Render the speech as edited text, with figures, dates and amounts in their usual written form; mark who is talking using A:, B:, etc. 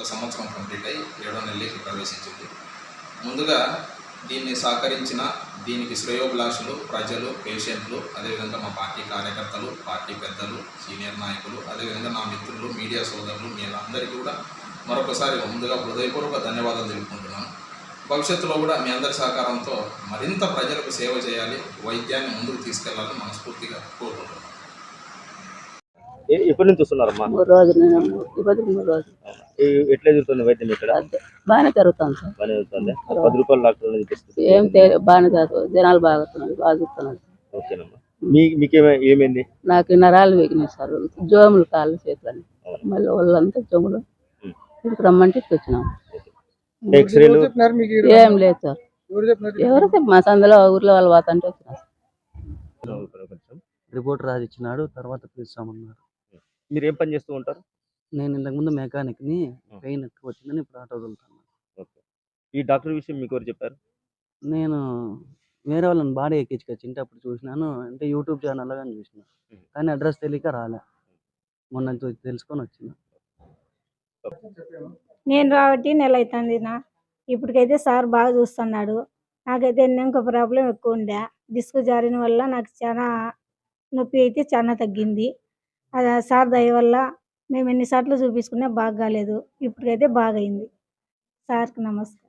A: ఒక సంవత్సరం కంప్లీట్ అయ్యి 7వ నెలలోకి ప్రవేశించింది. ముందుగా దీన్ని సహకరించిన దీనికి శ్రేయోభిలాషులు, ప్రజలు, పేషెంట్లు, అదేవిధంగా మా పార్టీ కార్యకర్తలు, పార్టీ పెద్దలు, సీనియర్ నాయకులు, అదేవిధంగా నా మిత్రులు, మీడియా సోదరులు, మీరందరికీ కూడా మరొకసారి ముందుగా హృదయపూర్వక ధన్యవాదాలు తెలుపుకుంటున్నాను. భవిష్యత్తులో కూడా మీ అందరి సహకారంతో మరింత ప్రజలకు సేవ చేయాలి, వైద్యాన్ని ముందుకు తీసుకెళ్లాలని మనస్ఫూర్తిగా కోరుకుంటున్నాను.
B: ఎప్పటి నుంచి వస్తున్నారమ్మా?
C: 3 రోజులు 3 రోజులు.
B: ఎట్లా జరుగుతుంది వైద్యం ఇక్కడ?
C: బాగానే జరుగుతుంది సార్.
B: బాగానే జరుగుతుంది. 10 రూపాయలు డాక్టర్
C: ఏం బాగానే జరుగుతుంది, జనాలు బాగా చూస్తున్నారు.
B: ఓకేనమ్మా. ఏమైంది?
C: నాకు నరాలు వేగినాయి సార్, జోములు కాళ్ళు చేతులని, మళ్ళీ వాళ్ళంతా జోములు ఇక్కడికి రమ్మంటే వచ్చినాం.
B: ఎక్స్రేలు
C: ఏం లేదు సార్, ఎవరు మా సందులో ఊర్లో వాళ్ళు పోతుంటే వచ్చినా.
D: రిపోర్ట్ రాసి ఇచ్చినాడు, తర్వాత పిలుస్తామన్నారు.
B: మీరు ఏం పని చేస్తూ ఉంటారు?
D: నేను ఇంతకుముందు మెకానిక్ని, పెయిన్ ఎక్కువ వచ్చిందని ఇప్పుడు ఆటో వెళ్తాను.
B: ఈ డాక్టర్ విషయం మీకు ఎవరు చెప్పారు?
D: నేను వేరే వాళ్ళని బాడీ ఎక్కించుకొచ్చింటే అప్పుడు చూసినాను, అంటే యూట్యూబ్ ఛానల్లో కానీ చూసిన, కానీ అడ్రస్ తెలియక రాలే, మొన్న తెలుసుకొని వచ్చిన.
E: నేను రాబట్టి నెల అవుతుంది నా, ఇప్పటికైతే సార్ బాగా చూస్తున్నాడు. నాకైతే ఇంకో ప్రాబ్లం ఎక్కువ ఉండే, డిస్క్ జారిన వల్ల నాకు చాలా నొప్పి అయితే చాలా తగ్గింది. అది సార్ దయ వల్ల మేము ఎన్నిసార్లు చూపించుకున్నా బాగా కాలేదు, ఇప్పటికైతే బాగా అయింది. సార్కి నమస్కారం.